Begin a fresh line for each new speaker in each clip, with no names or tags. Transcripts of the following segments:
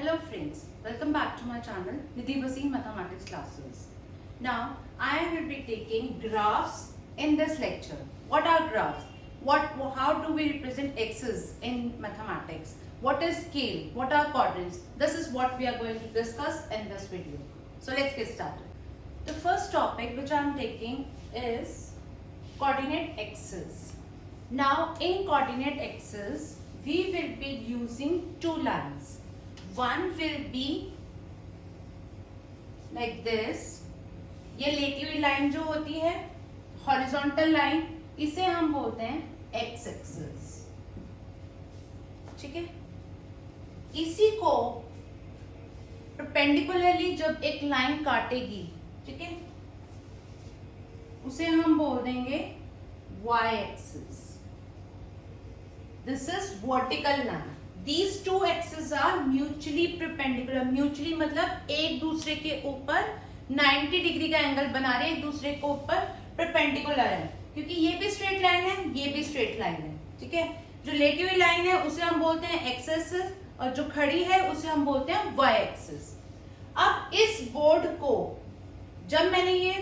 Hello friends, welcome back to my channel Nidhi Bhasin Mathematics Classes. Now I will be taking graphs in this lecture. What are graphs? How do we represent x's in mathematics? What is scale? What are quadrants? This is what we are going to discuss in this video. So let's get started. The first topic which I am taking is coordinate axes. Now in coordinate axes we will be using two lines. One will be like this. ये लेटी हुई line जो होती है horizontal line, इसे हम बोलते हैं एक्स एक्सिस. ठीक है. इसी को परपेंडिकुलरली जब एक लाइन काटेगी, ठीक है, उसे हम बोल देंगे y axis. This is vertical line. These two axes are mutually perpendicular. Mutually मतलब एक दूसरे के ऊपर 90 डिग्री का एंगल बना रहे हैं, एक दूसरे के ऊपर परपेंडिकुलर है, क्योंकि ये भी स्ट्रेट लाइन है, ये भी स्ट्रेट लाइन है. ठीक है. जो लेटी हुई लाइन है उसे हम बोलते हैं एक्स एक्सिस और जो खड़ी है उसे हम बोलते हैं वाई एक्सिस. अब इस बोर्ड को जब मैंने ये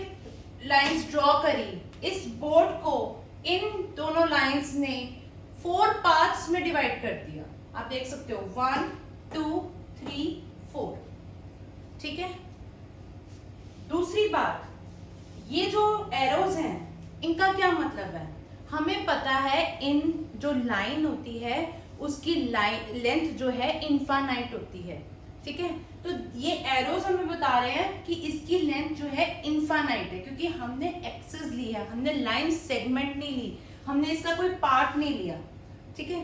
लाइंस ड्रॉ करी, इस बोर्ड को इन दोनों लाइंस ने 4 पार्ट्स में डिवाइड कर दिया. आप देख सकते हो 1 2 3 4. ठीक है. दूसरी बात, ये जो एरोज हैं इनका क्या मतलब है? हमें पता है इन जो लाइन होती है उसकी लाइन लेंथ जो है इनफाइनाइट होती है. ठीक है. तो ये एरोज हमें बता रहे हैं कि इसकी लेंथ जो है इनफाइनाइट है, क्योंकि हमने एक्सिस लिया, हमने लाइन सेगमेंट नहीं ली, हमने इसका कोई पार्ट नहीं लिया. ठीक है.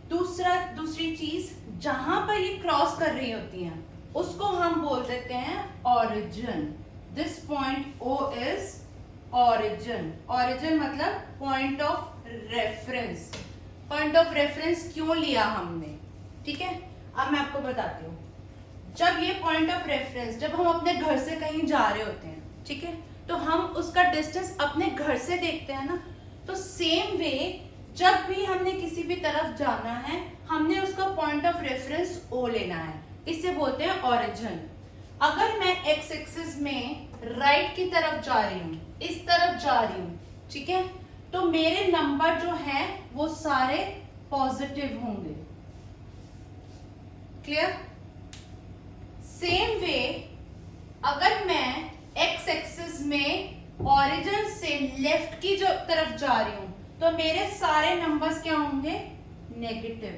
दूसरी चीज, जहां पर ये क्रॉस कर रही होती हैं उसको हम बोल देते हैं origin. This point O is origin. Origin मतलब point of reference. Point of reference क्यों लिया हमने? ठीक है. अब मैं आपको बताती हूँ. जब ये पॉइंट ऑफ रेफरेंस, जब हम अपने घर से कहीं जा रहे होते हैं, ठीक है, तो हम उसका डिस्टेंस अपने घर से देखते हैं ना. तो सेम वे जब भी हमने किसी भी तरफ जाना है, हमने उसका पॉइंट ऑफ रेफरेंस ओ लेना है. इसे बोलते हैं ऑरिजिन. अगर मैं एक्स एक्सिस में राइट की तरफ जा रही हूं, इस तरफ जा रही हूं, ठीक है, तो मेरे नंबर जो है वो सारे पॉजिटिव होंगे. क्लियर? सेम वे अगर मैं एक्स एक्सिस में ऑरिजिन से लेफ्ट की जो तरफ जा रही हूं, तो मेरे सारे नंबर्स क्या होंगे? नेगेटिव.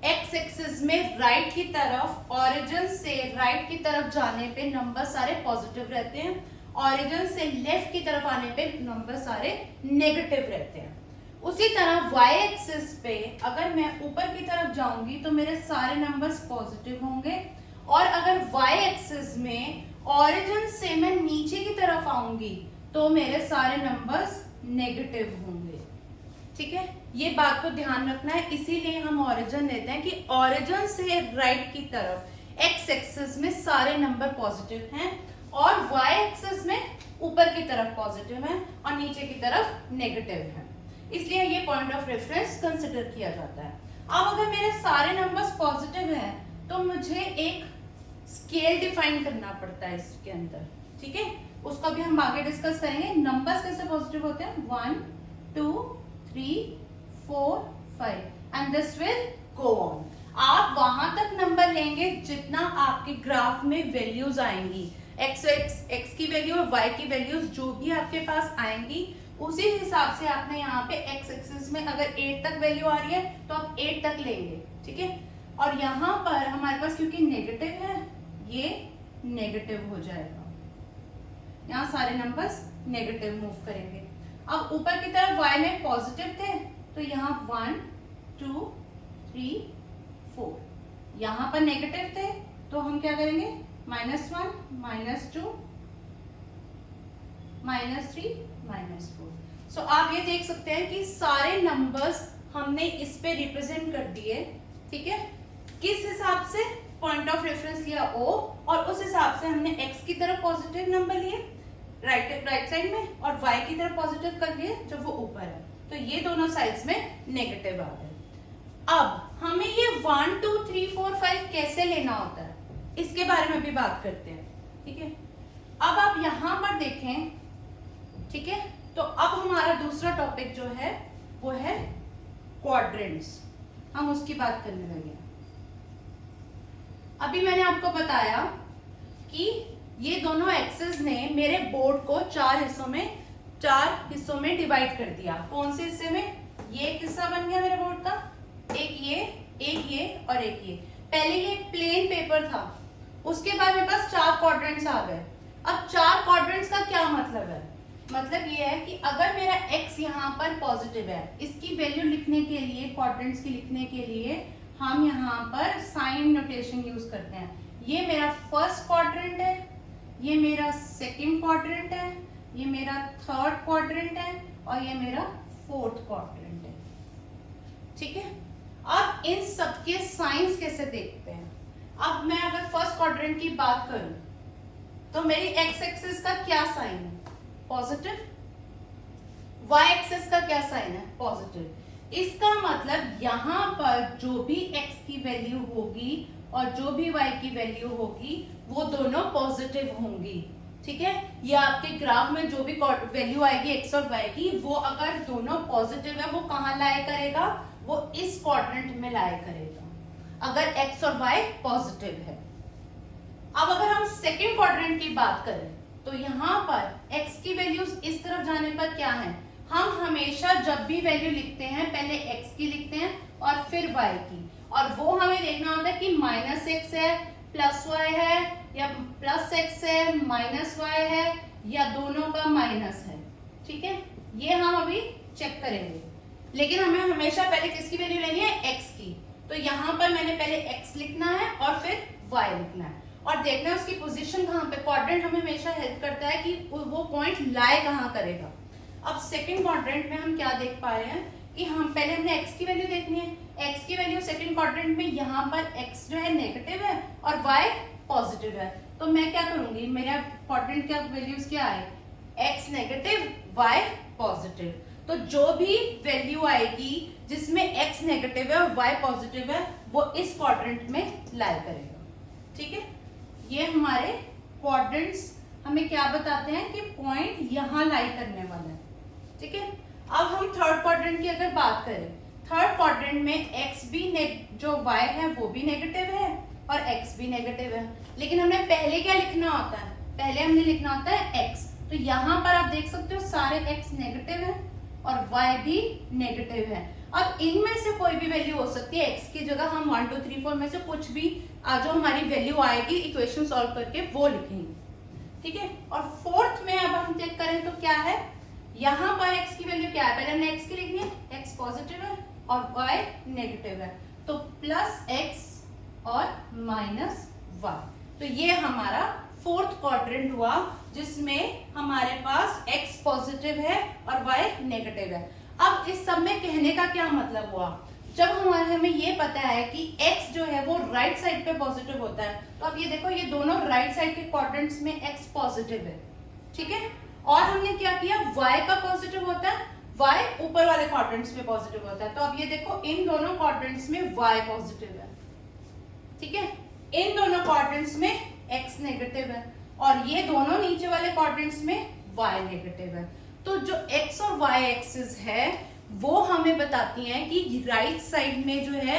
एक्स एक्सिस में राइट की तरफ, ऑरिजिन से राइट की तरफ जाने पे नंबर सारे पॉजिटिव रहते हैं, ऑरिजिन से लेफ्ट की तरफ आने पे नंबर सारे नेगेटिव रहते हैं. उसी तरह वाई एक्सिस पे अगर मैं ऊपर की तरफ जाऊंगी तो मेरे सारे नंबर्स पॉजिटिव होंगे, और अगर वाई एक्सिस में ऑरिजिन से मैं नीचे की तरफ आऊंगी तो मेरे सारे नंबर्स नेगेटिव होंगे. ठीक है. ये बात को ध्यान रखना है, इसीलिए हम ऑरिजिन लेते हैं कि ऑरिजिन से राइट की तरफ एक्स एक्सिस में सारे नंबर पॉजिटिव हैं और वाई एक्सिस में ऊपर की तरफ पॉजिटिव हैं और नीचे की तरफ नेगेटिव हैं. इसलिए ये पॉइंट ऑफ रेफरेंस कंसिडर किया जाता है. अब अगर मेरे सारे नंबर्स पॉजिटिव हैं तो मुझे एक स्केल डिफाइन करना पड़ता है इसके अंदर. ठीक है. उसको भी हम आगे डिस्कस करेंगे. नंबर्स कैसे पॉजिटिव होते हैं? 1 2 3 4 5 and this will go on. आप वहां तक नंबर लेंगे जितना आपके ग्राफ में वैल्यूज आएंगी. एक्स की वैल्यू और वाई की वैल्यूज जो भी आपके पास आएंगी, उसी हिसाब से आपने यहाँ पे एक्स एक्सिस में अगर 8 तक वैल्यू आ रही है तो आप 8 तक लेंगे. ठीक है. और यहाँ पर हमारे पास क्योंकि नेगेटिव है, ये नेगेटिव हो जाएगा. यहाँ सारे नंबर्स नेगेटिव मूव करेंगे. अब ऊपर की तरफ y में पॉजिटिव थे तो यहाँ 1 2 3 4. यहाँ पर नेगेटिव थे तो हम क्या करेंगे? -1 -2 -3 -4. सो आप ये देख सकते हैं कि सारे नंबर्स हमने इस पे रिप्रेजेंट कर दिए. ठीक है. किस हिसाब से? पॉइंट ऑफ रेफरेंस लिया O, और उस हिसाब से हमने x की तरफ पॉजिटिव नंबर लिए राइट साइड में और y की तरफ पॉजिटिव कर लिए जब वो ऊपर है. तो ये दोनों साइड्स में नेगेटिव आ गए. अब हमें ये 1 2 3 4 5 कैसे लेना होता है इसके बारे में भी बात करते हैं, ठीक है। अब आप यहां पर देखें, ठीक है, तो अब हमारा दूसरा टॉपिक जो है वो है क्वाड्रेंट्स, हम उसकी बात करने लगे। अभी मैंने आपको बताया कि ये दोनों एक्सेस ने मेरे बोर्ड को चार हिस्सों में डिवाइड कर दिया। कौन से हिस्से में? ये एक हिस्सा बन गया मेरे बोर्ड का, एक ये और एक ये। पहले ये प्लेन पेपर था, उसके बाद मेरे पास 4 क्वाड्रेंट्स आ गए। अब 4 क्वाड्रेंट्स का क्या मतलब है? मतलब ये है कि अगर मेरा x यहाँ पर पॉजिटिव है, इसकी वैल्यू लिखने के लिए, क्वाड्रेंट्स की लिखने के लिए हम यहाँ पर साइन नोटेशन यूज करते हैं। ये मेरा फर्स्ट क्वाड्रेंट है, ये मेरा सेकंड क्वाड्रेंट है, ये मेरा थर्ड क्वाड्रेंट है और ये मेरा फोर्थ क्वाड्रेंट है, ठीक है। अब इन सबके साइंस कैसे देखते हैं? अब मैं अगर फर्स्ट क्वाड्रेंट की बात करूं तो मेरी एक्स एक्सिस का क्या साइन है? पॉजिटिव। वाई एक्सिस का क्या साइन है? पॉजिटिव। इसका मतलब यहां पर जो भी एक्स की वैल्यू होगी और जो भी वाई की वैल्यू होगी वो दोनों पॉजिटिव होंगी, ठीक है। ये आपके ग्राफ में जो भी वैल्यू आएगी एक्स और वाई की, वो अगर दोनों पॉजिटिव है वो कहां लाए करेगा? वो इस क्वाड्रेंट में लाए करेगा, अगर एक्स और वाई पॉजिटिव है। अब अगर हम सेकंड क्वाड्रेंट की बात करें तो यहाँ पर x की वैल्यूज इस तरफ जाने पर क्या है? हम हमेशा जब भी वैल्यू लिखते हैं पहले x की लिखते हैं और फिर y की, और वो हमें देखना होता है कि -x है, +y है, या +x है, -y है, या दोनों का माइनस है, ठीक है। ये हम अभी चेक करेंगे, लेकिन हमें हमेशा पहले किसकी वैल्यू लेनी है? x की। तो यहाँ पर मैंने पहले x लिखना है और फिर y लिखना है और देखना है उसकी पोजीशन कहाँ पे। क्वाड्रेंट हमें हमेशा हेल्प करता है कि वो पॉइंट लाए कहाँ करेगा। अब सेकंड क्वाड्रेंट में हम क्या देख पा रहे हैं कि हम पहले हमने x की वैल्यू देखनी है। x की वैल्यू सेकंड क्वाड्रेंट में यहाँ पर x जो है नेगेटिव है और y पॉजिटिव है, तो मैं क्या करूंगी? मेरा क्वाड्रेंट का वैल्यूज क्या है? x negative, y positive. तो जो भी वैल्यू आएगी जिसमें x नेगेटिव है और y पॉजिटिव है वो इस क्वाड्रेंट में लाई करेगा, ठीक है। ये हमारे क्वाड्रेंट्स हमें क्या बताते हैं कि पॉइंट यहां लाई करने वाला है, ठीक है। अब हम थर्ड क्वाड्रेंट की अगर बात करें, थर्ड क्वाड्रेंट में x भी जो y है वो भी नेगेटिव है और x भी नेगेटिव है, लेकिन हमें पहले क्या लिखना होता है? पहले हमने लिखना होता है x। तो यहाँ पर आप देख सकते हो सारे x नेगेटिव है और y भी नेगेटिव है। अब इनमें से कोई भी वैल्यू हो सकती है, x की जगह हम 1 2 3 4 में से कुछ भी जो हमारी वैल्यू आएगी इक्वेशन सॉल्व करके वो लिखेंगे, ठीक है। और फोर्थ में अब हम चेक करें तो क्या है? यहाँ पर x की वैल्यू क्या है? पहले हमने x की लिखनी है, x पॉजिटिव है और y नेगेटिव है, तो +x और -y। तो ये हमारा फोर्थ क्वाड्रेंट हुआ जिसमें हमारे पास x पॉजिटिव है और y नेगेटिव है। अब इस सब में कहने का क्या मतलब हुआ? जब हमें ये पता है कि x जो है वो राइट साइड पे पॉजिटिव होता है, तो अब ये देखो ये दोनों राइट साइड के क्वाड्रेंट्स में x पॉजिटिव है, ठीक है। और हमने क्या किया? y का पॉजिटिव होता है, y ऊपर वाले क्वाड्रेंट्स में पॉजिटिव होता है, तो अब ये देखो इन दोनों क्वाड्रेंट्स में y पॉजिटिव है, ठीक है। इन दोनों क्वाड्रेंट्स में x नेगेटिव है और ये दोनों नीचे वाले क्वाड्रेंट्स में y नेगेटिव है। तो जो x और y एक्सिस है वो हमें बताती हैं कि राइट साइड में जो है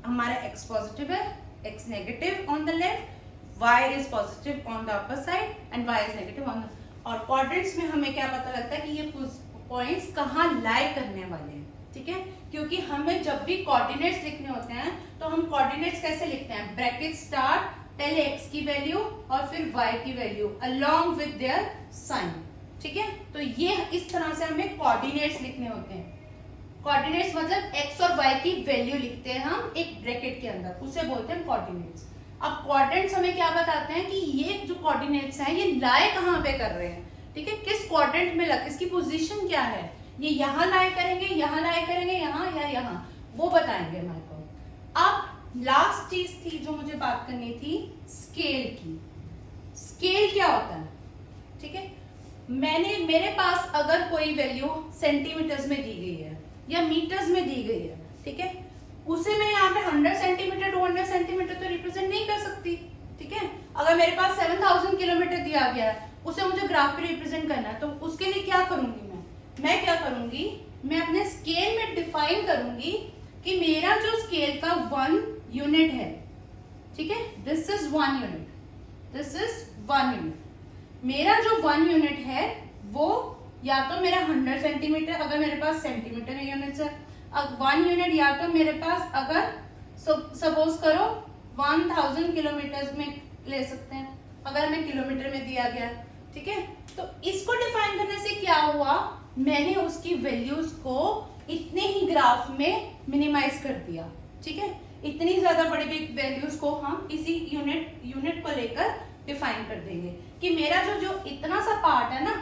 हमारा x पॉजिटिव है, x negative on the left, y is positive on the upper side and y is negative on the. और क्वाड्रेंट्स में हमें क्या पता लगता है कि ये पॉइंट्स कहाँ लाई करने वाले हैं, ठीक है। क्योंकि हमें जब भी कोऑर्डिनेट्स लिखने होते हैं तो हम कोऑर्डिनेट्स कैसे लिखते हैं? ब्रैकेट स्टार्ट, पहले x की वैल्यू और फिर y की value along with their sign, ठीक है। तो ये इस तरह से हमें कोऑर्डिनेट्स लिखने होते हैं। कोऑर्डिनेट्स मतलब x और y की वैल्यू लिखते हैं हम एक ब्रैकेट के अंदर, उसे बोलते हैं कोऑर्डिनेट्स। अब क्वाड्रेंट्स हमें क्या बताते हैं कि ये जो कोऑर्डिनेट्स हैं ये लाए कहाँ पे कर रहे हैं, ठीक है। किस क्वाड्रेंट में लग, इसकी पोजीशन क्या है? ये यहाँ लाए करेंगे, यहाँ लाए करेंगे, यहाँ या यहाँ, वो बताएंगे हमारे को। अब लास्ट चीज थी जो मुझे बात करनी थी, स्केल की। स्केल क्या होता है, ठीक है। मेरे पास अगर कोई वैल्यू सेंटीमीटर्स में दी गई है या मीटर्स में दी गई है, ठीक है, उसे मैं यहाँ पे 100 सेंटीमीटर अगर मेरे पास 7000 किलोमीटर दिया गया है, उसे मुझे ग्राफ पे रिप्रेजेंट करना है, तो उसके लिए क्या करूंगी मैं क्या करूंगी, मैं अपने स्केल में डिफाइन करूंगी कि मेरा जो स्केल का 1 यूनिट है, ठीक है, this is 1 unit, this is 1 unit. मेरा जो 1 यूनिट है वो या तो मेरा 100 सेंटीमीटर, अगर मेरे पास सेंटीमीटर में यूनिट्स है, अब 1 यूनिट या तो मेरे पास अगर सपोज करो 1000 किलोमीटर में ले सकते हैं, अगर हमें किलोमीटर में दिया गया, ठीक है। तो इसको डिफाइन करने से क्या हुआ, मैंने उसकी वैल्यूज को इतने ही ग्राफ में मिनिमाइज कर दिया, ठीक है। इतनी ज्यादा बड़ी बिग वैल्यूज को हम इसी यूनिट को लेकर डिफाइन कर देंगे कि मेरा जो इतना सा पार्ट है ना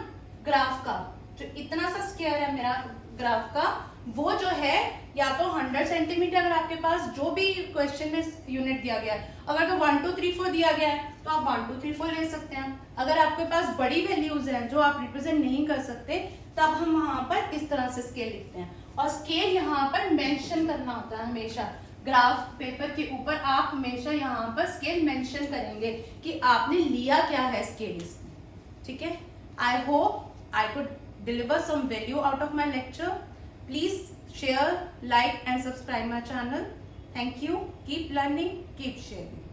ग्राफ का, जो इतना सा स्क्वायर है मेरा ग्राफ का, वो जो है या तो 100 सेंटीमीटर, अगर आपके पास जो भी क्वेश्चन में यूनिट दिया गया है, अगर तो 1 2 3 4 दिया गया है तो आप 1 2 3 4 ले सकते हैं। अगर आपके पास बड़ी वैल्यूज हैं जो आप रिप्रेजेंट नहीं कर सकते, तब हम वहां पर इस तरह से स्केल लिखते हैं। और स्केल यहाँ पर मेंशन करना होता है हमेशा, ग्राफ पेपर के ऊपर आप हमेशा यहाँ पर स्केल मेंशन करेंगे कि आपने लिया क्या है स्केल इसमें, ठीक है। I hope I could deliver some value out of my lecture. Please share, like and subscribe my channel. Thank you. Keep learning, keep sharing.